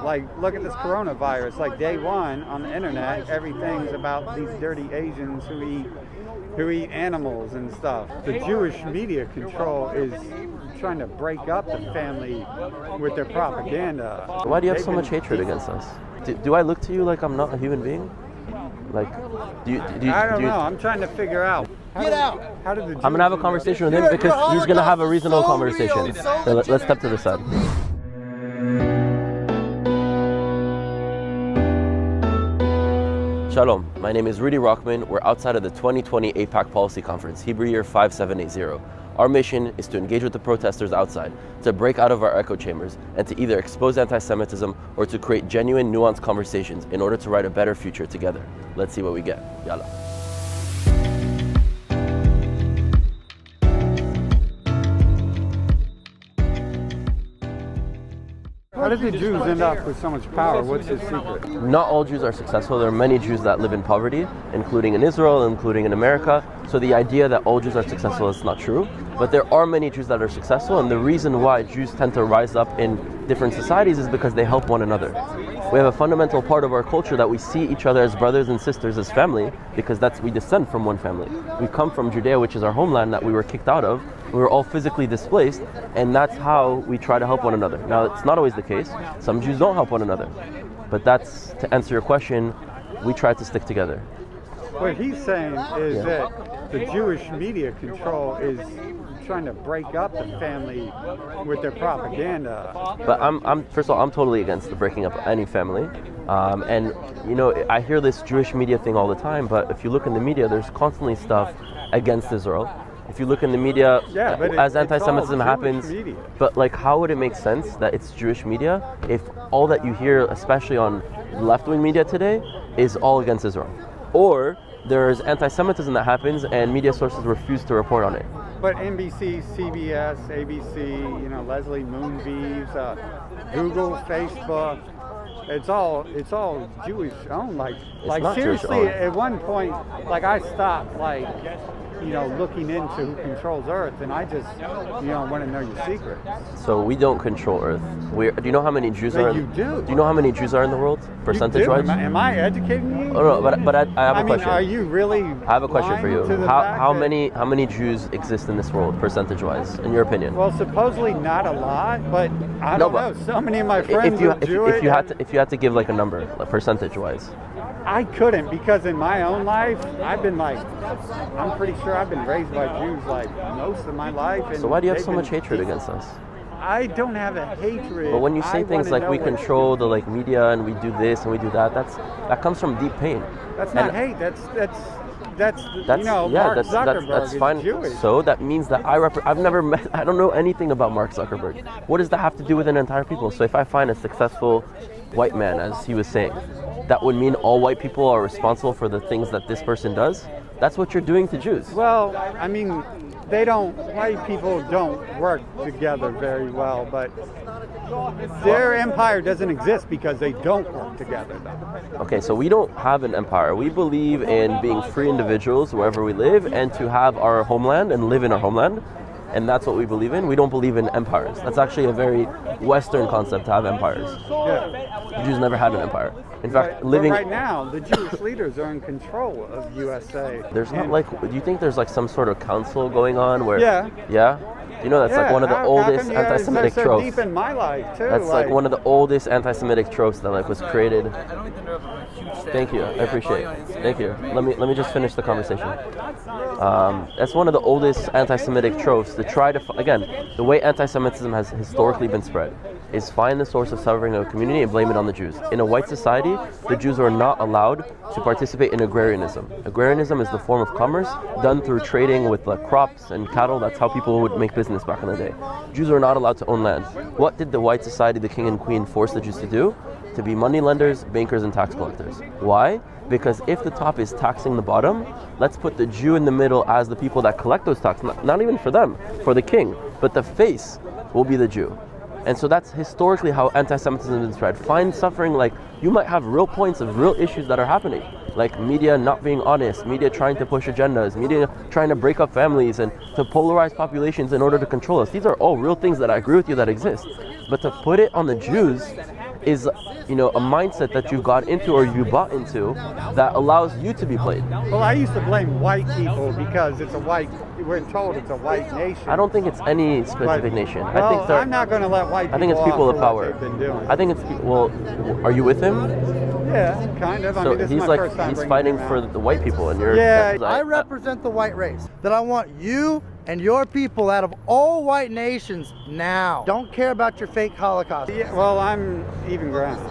Like, look at this coronavirus. Like, day one on the internet, everything's about these dirty Asians who eat animals and stuff. The Jewish media control is trying to break up the family with their propaganda. Why do you have so much hatred against us? Do I look to you like I'm not a human being? Like, I don't know. I'm trying to figure out. Get out! How did the Jews I'm gonna have a conversation with him because he's gonna have a reasonable conversation. So let's step to the side. Shalom, my name is Rudy Rockman. We're outside of the 2020 AIPAC Policy Conference, Hebrew year 5780. Our mission is to engage with the protesters outside, to break out of our echo chambers, and to either expose anti-Semitism or to create genuine, nuanced conversations in order to write a better future together. Let's see what we get. Yalla. How did the Jews end up with so much power? What's his secret? Not all Jews are successful. There are many Jews that live in poverty, including in Israel, including in America. So the idea that all Jews are successful is not true. But there are many Jews that are successful, and the reason why Jews tend to rise up in different societies is because they help one another. We have a fundamental part of our culture that we see each other as brothers and sisters, as family, because we descend from one family. We come from Judea, which is our homeland that we were kicked out of. We were all physically displaced, and that's how we try to help one another. Now, it's not always the case. Some Jews don't help one another. But that's, to answer your question, we try to stick together. What he's saying is that the Jewish media control is trying to break up the family with their propaganda. But first of all, I'm totally against the breaking up of any family. And you know, I hear this Jewish media thing all the time, but if you look in the media, there's constantly stuff against Israel. If you look in the media, as anti-Semitism happens, media. But like, how would it make sense that it's Jewish media if all that you hear, especially on left-wing media today, is all against Israel? Or there's anti-Semitism that happens and media sources refuse to report on it. But NBC, CBS, ABC, Leslie Moonves, Google, Facebook, it's all Jewish owned. Like seriously, at one point, like I stopped looking into who controls Earth, and I just want to know your secrets. So we don't control Earth. Do you know how many Jews are? You do. Do you know how many Jews are in the world, percentage-wise? Am I educating you? Oh no, but I have a question. Are you really? I have a question for you. How many Jews exist in this world, percentage-wise, in your opinion? Well, supposedly not a lot, but I don't know. So many of my friends are Jewish. If you had to give like a number, like percentage-wise. I couldn't, because in my own life, I'm pretty sure I've been raised by Jews like most of my life. And so why do you have so much hatred against us? I don't have a hatred. But when you say things like we control the media and we do this and we do that, that comes from deep pain. That's not hate. That's Mark Zuckerberg that's fine. Is Jewish. So that means that I've never met. I don't know anything about Mark Zuckerberg. What does that have to do with an entire people? So if I find a successful white man, as he was saying, that would mean all white people are responsible for the things that this person does? That's what you're doing to Jews. Well, I mean, white people don't work together very well, but their empire doesn't exist because they don't work together, though. Okay, so we don't have an empire. We believe in being free individuals wherever we live and to have our homeland and live in our homeland. And that's what we believe in. We don't believe in empires. That's actually a very Western concept to have empires. Yeah. The Jews never had an empire. In fact, but right now, the Jewish leaders are in control of USA. There's not do you think there's some sort of council going on where? Yeah. Yeah? You know, that's one of the oldest anti-Semitic tropes. Deep in my life, too. That's one of the oldest anti-Semitic tropes that was created. Thank you, I appreciate it. Thank you. Let me just finish the conversation. That's one of the oldest anti-Semitic tropes to try to, again, the way anti-Semitism has historically been spread is find the source of suffering of a community and blame it on the Jews. In a white society, the Jews are not allowed to participate in agrarianism. Agrarianism is the form of commerce done through trading with crops and cattle. That's how people would make business back in the day. Jews are not allowed to own land. What did the white society, the king and queen, force the Jews to do? To be money lenders, bankers, and tax collectors. Why? Because if the top is taxing the bottom, let's put the Jew in the middle as the people that collect those taxes, not even for them, for the king, but the face will be the Jew. And so that's historically how anti-Semitism has been spread. Find suffering, you might have real points of real issues that are happening, like media not being honest, media trying to push agendas, media trying to break up families and to polarize populations in order to control us. These are all real things that I agree with you that exist. But to put it on the Jews is, you know, a mindset that you got into or you bought into that allows you to be played. Well, I used to blame white people because we're told it's a white nation. I don't think it's any specific nation. Well, I think I'm not going to let white people I think it's people off of for power. what they've been doing. I think it's, well, are you with him? Yeah, kind of. So I mean, this he's is my like, first time he's bringing fighting him for out. the white people, and you're. Yeah, I represent the white race. That I want you and your people out of all white nations now. Don't care about your fake Holocaust. Yeah, well, I'm even ground,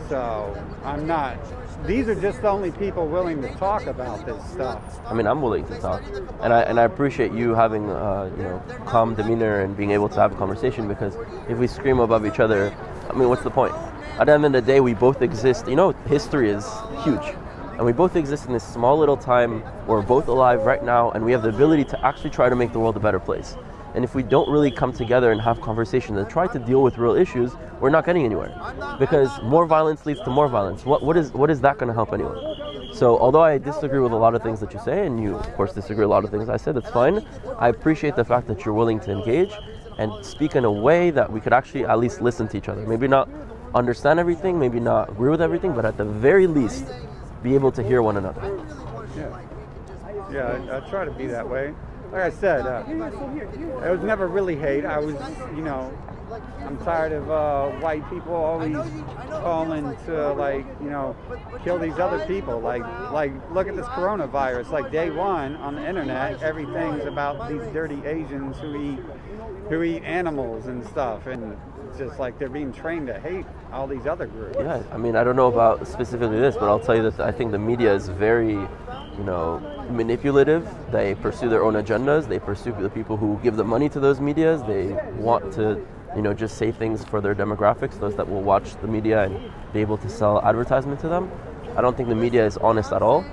so I'm not. These are just the only people willing to talk about this stuff. I mean, I'm willing to talk, and I appreciate you having you know, calm demeanor and being able to have a conversation, because if we scream above each other, I mean, what's the point? At the end of the day, we both exist. You know, history is huge, and we both exist in this small little time. We're both alive right now, and we have the ability to actually try to make the world a better place. And if we don't really come together and have conversations and try to deal with real issues, we're not getting anywhere. Because more violence leads to more violence. What is that going to help anyone? So although I disagree with a lot of things that you say, and you of course disagree with a lot of things I said, that's fine. I appreciate the fact that you're willing to engage and speak in a way that we could actually at least listen to each other. Maybe not understand everything, maybe not agree with everything, but at the very least, be able to hear one another. Yeah, I try to be that way. Like I said, it was never really hate. I was, you know, I'm tired of white people always calling to, like, you know, kill these other people. Like look at this coronavirus. Like day one on the internet, everything's about these dirty Asians who eat animals and stuff, and it's just like they're being trained to hate all these other groups. Yeah, I mean, I don't know about specifically this, but I'll tell you that I think the media is very, you know, manipulative. They pursue their own agendas. They pursue the people who give the money to those medias. They want to, you know, just say things for their demographics, those that will watch the media and be able to sell advertisement to them. I don't think the media is honest at all.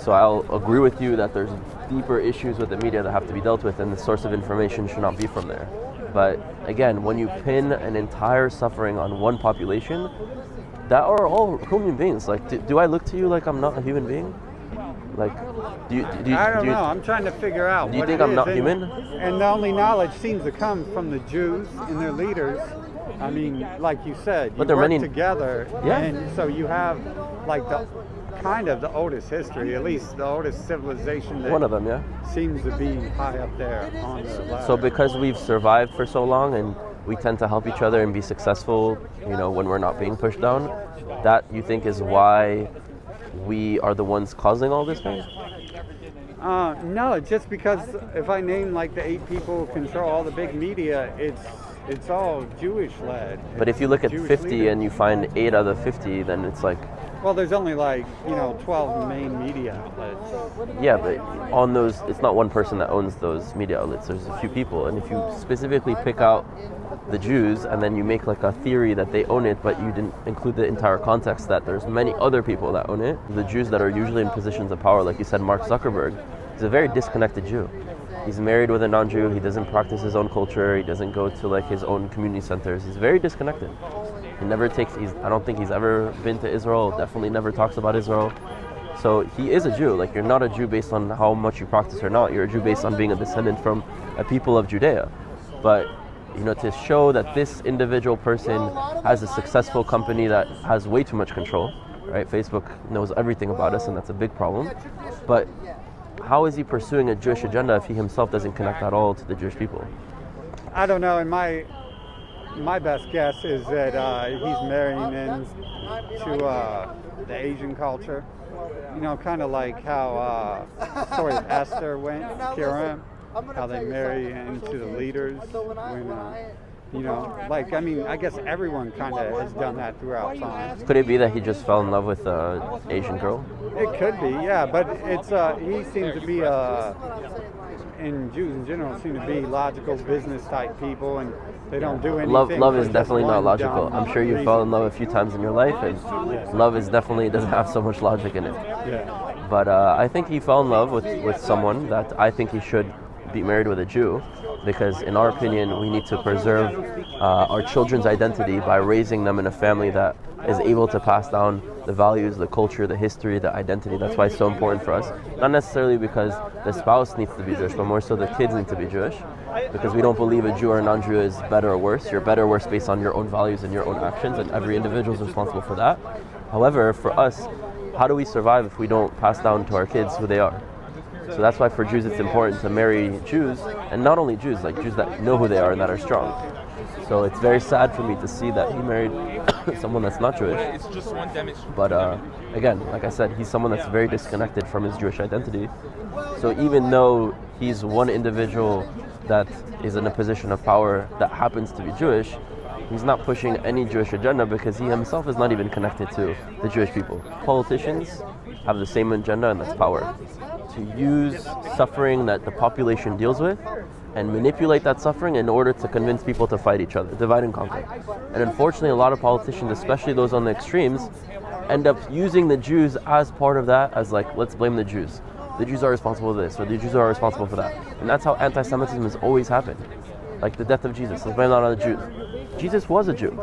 So I'll agree with you that there's deeper issues with the media that have to be dealt with, and the source of information should not be from there. But again, when you pin an entire suffering on one population, that are all human beings. Like, do I look to you like I'm not a human being? Like, I don't know. I'm trying to figure out. Do you think I'm not human? And the only knowledge seems to come from the Jews and their leaders. I mean, like you said, but you work many together, yeah. And so you have like the kind of the oldest history, at least the oldest civilization. That one of them, yeah. Seems to be high up there on the ladder. So because we've survived for so long and we tend to help each other and be successful, you know, when we're not being pushed down, that you think is why we are the ones causing all this pain? No, just because if I name like the 8 people who control all the big media, it's all Jewish led. But if you look at Jewish 50 leaders. and you find 8 out of 50, then it's like... Well, there's only like, 12 main media outlets. Yeah, but on those, it's not one person that owns those media outlets. There's a few people. And if you specifically pick out the Jews and then you make like a theory that they own it, but you didn't include the entire context that there's many other people that own it, the Jews that are usually in positions of power, like you said, Mark Zuckerberg, is a very disconnected Jew. He's married with a non-Jew. He doesn't practice his own culture. He doesn't go to like his own community centers. He's very disconnected. He never takes, I don't think he's ever been to Israel, definitely never talks about Israel. So he is a Jew. Like, you're not a Jew based on how much you practice or not. You're a Jew based on being a descendant from a people of Judea. But, to show that this individual person has a successful company that has way too much control, right? Facebook knows everything about us, and that's a big problem. But how is he pursuing a Jewish agenda if he himself doesn't connect at all to the Jewish people? I don't know. And my best guess is that he's marrying into the Asian culture. Kind of like how the story of Esther went, Purim, how they marry into the leaders. When, I guess everyone kind of has done that throughout time. Could it be that he just fell in love with an Asian girl? It could be, yeah. But it's he seems to be and Jews in general seem to be logical business type people, and they don't do anything. Love is definitely not logical. I'm sure you fell in love a few times in your life, and love is definitely doesn't have so much logic in it. Yeah. But I think he fell in love with someone that I think he should be married with a Jew, because in our opinion we need to preserve our children's identity by raising them in a family that is able to pass down the values, the culture, the history, the identity. That's why it's so important for us. Not necessarily because the spouse needs to be Jewish, but more so the kids need to be Jewish. because we don't believe a Jew or a non-Jew is better or worse. You're better or worse based on your own values and your own actions, and every individual is responsible for that. However, for us, how do we survive if we don't pass down to our kids who they are? So that's why for Jews it's important to marry Jews, and not only Jews, like Jews that know who they are and that are strong. So it's very sad for me to see that he married someone that's not Jewish. But again, like I said, he's someone that's very disconnected from his Jewish identity. So even though he's one individual that is in a position of power that happens to be Jewish, he's not pushing any Jewish agenda because he himself is not even connected to the Jewish people. Politicians have the same agenda, and that's power. To use suffering that the population deals with and manipulate that suffering in order to convince people to fight each other, divide and conquer. And unfortunately, a lot of politicians, especially those on the extremes, end up using the Jews as part of that, as like, let's blame the Jews. The Jews are responsible for this, or the Jews are responsible for that. And that's how anti-Semitism has always happened. Like the death of Jesus, let's blame that on the Jews. Jesus was a Jew,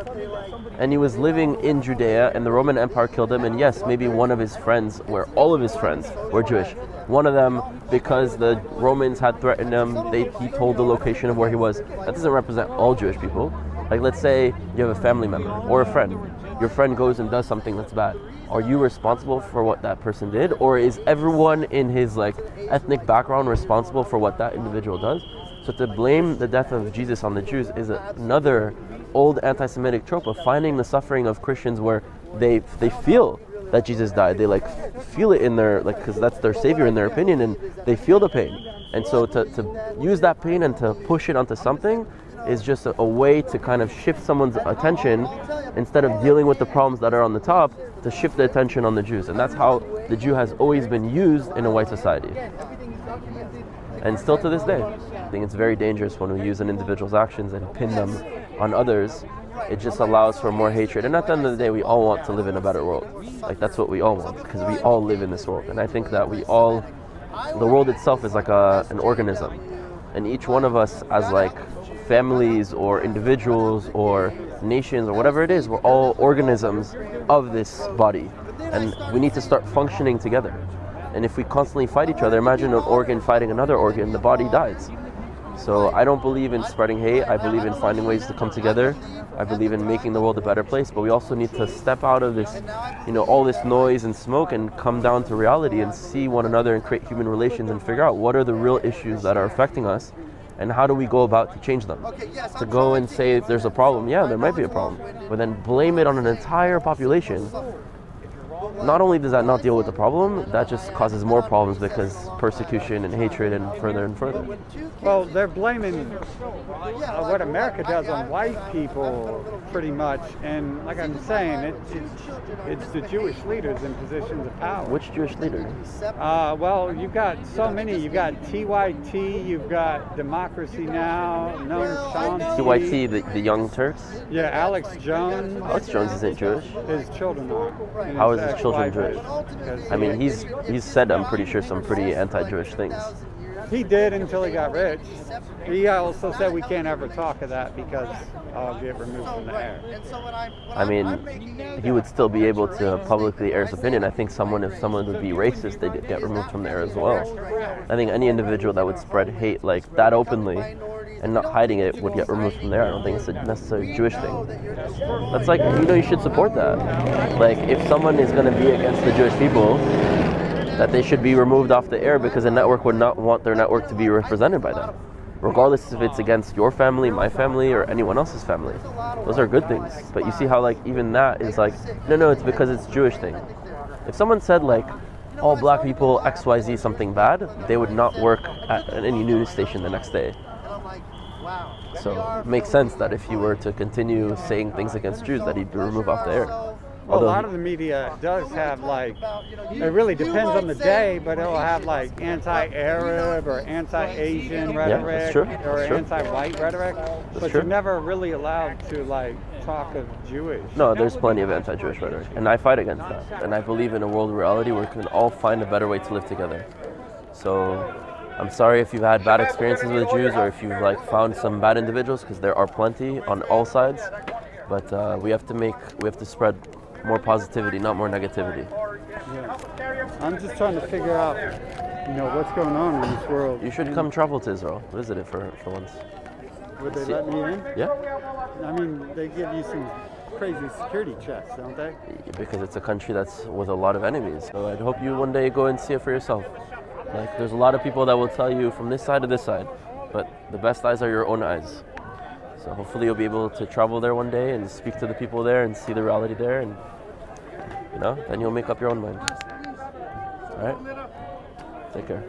and he was living in Judea, and the Roman Empire killed him, and yes, maybe one of his friends, where all of his friends were Jewish. One of them, because the Romans had threatened him, he told the location of where he was. That doesn't represent all Jewish people. Like, let's say you have a family member or a friend. Your friend goes and does something that's bad. Are you responsible for what that person did, or is everyone in his like ethnic background responsible for what that individual does? So to blame the death of Jesus on the Jews is another old anti-Semitic trope of finding the suffering of Christians where they feel that Jesus died. They like feel it in their, like, because that's their savior in their opinion, and they feel the pain. And so to use that pain and to push it onto something is just a way to kind of shift someone's attention, instead of dealing with the problems that are on the top, to shift the attention on the Jews. And that's how the Jew has always been used in a white society. And still to this day. I think it's very dangerous when we use an individual's actions and pin them on others. It just allows for more hatred. And at the end of the day, we all want to live in a better world. Like, that's what we all want, because we all live in this world. And I think that the world itself is like an organism. And each one of us, as like families or individuals or nations or whatever it is, we're all organisms of this body. And we need to start functioning together. And if we constantly fight each other, imagine an organ fighting another organ, the body dies. So I don't believe in spreading hate. I believe in finding ways to come together. I believe in making the world a better place, but we also need to step out of this, all this noise and smoke, and come down to reality and see one another and create human relations and figure out what are the real issues that are affecting us and how do we go about to change them. To go and say if there's a problem, yeah, there might be a problem, but then blame it on an entire population. Not only does that not deal with the problem, that just causes more problems, because persecution and hatred and further. Well, they're blaming what America does on white people pretty much, and like I'm saying, it's the Jewish leaders in positions of power. Which Jewish leader? Well, you've got so many. You've got TYT, you've got Democracy Now, Noam Chomsky. TYT, the Young Turks? Yeah, Alex Jones. Alex Jones isn't Jewish. His children are. How is his children Jewish? I mean, he's said, I'm pretty sure, some pretty anti-Jewish things. He did until he got rich. He also said we can't ever talk of that because I'll get removed from the air. I mean, he would still be able to publicly air his opinion. I think if someone would be racist, they'd get removed from the air as well. I think any individual that would spread hate like that openly and not hiding it would get removed from there. I don't think it's a necessarily Jewish thing. That's like, you should support that. Like, if someone is going to be against the Jewish people, that they should be removed off the air, because a network would not want their network to be represented by them, regardless if it's against your family, my family, or anyone else's family. Those are good things. But you see how like even that is like, no, it's because it's Jewish thing. If someone said like all black people XYZ something bad, they would not work at any news station the next day. So it makes sense that if you were to continue saying things against Jews, that he'd be removed off the air. Well, a lot of the media does have like, it really depends on the day, but it'll have like anti-Arab or anti-Asian rhetoric, or anti-white rhetoric, but you're never really allowed to like talk of Jewish. No, there's plenty of anti-Jewish rhetoric, and I fight against that. And I believe in a world reality where we can all find a better way to live together. So I'm sorry if you've had bad experiences with Jews, or if you've like found some bad individuals, because there are plenty on all sides. But we have to spread more positivity, not more negativity. Yeah. I'm just trying to figure out you know, what's going on in this world. You should come travel to Israel, visit it for once. Would they let me in? Yeah. I mean, they give you some crazy security checks, don't they? Because it's a country that's with a lot of enemies. So I'd hope you one day go and see it for yourself. Like, there's a lot of people that will tell you from this side to this side, but the best eyes are your own eyes. So hopefully you'll be able to travel there one day and speak to the people there and see the reality there, and you know, then you'll make up your own mind. All right? Take care.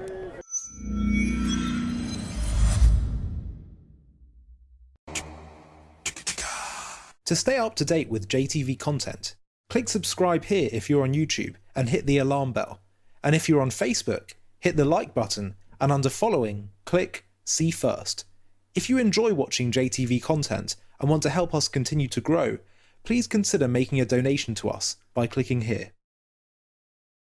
To stay up to date with JTV content, click subscribe here if you're on YouTube and hit the alarm bell. And if you're on Facebook, hit the like button, and under following, click see first. If you enjoy watching JTV content and want to help us continue to grow, please consider making a donation to us by clicking here.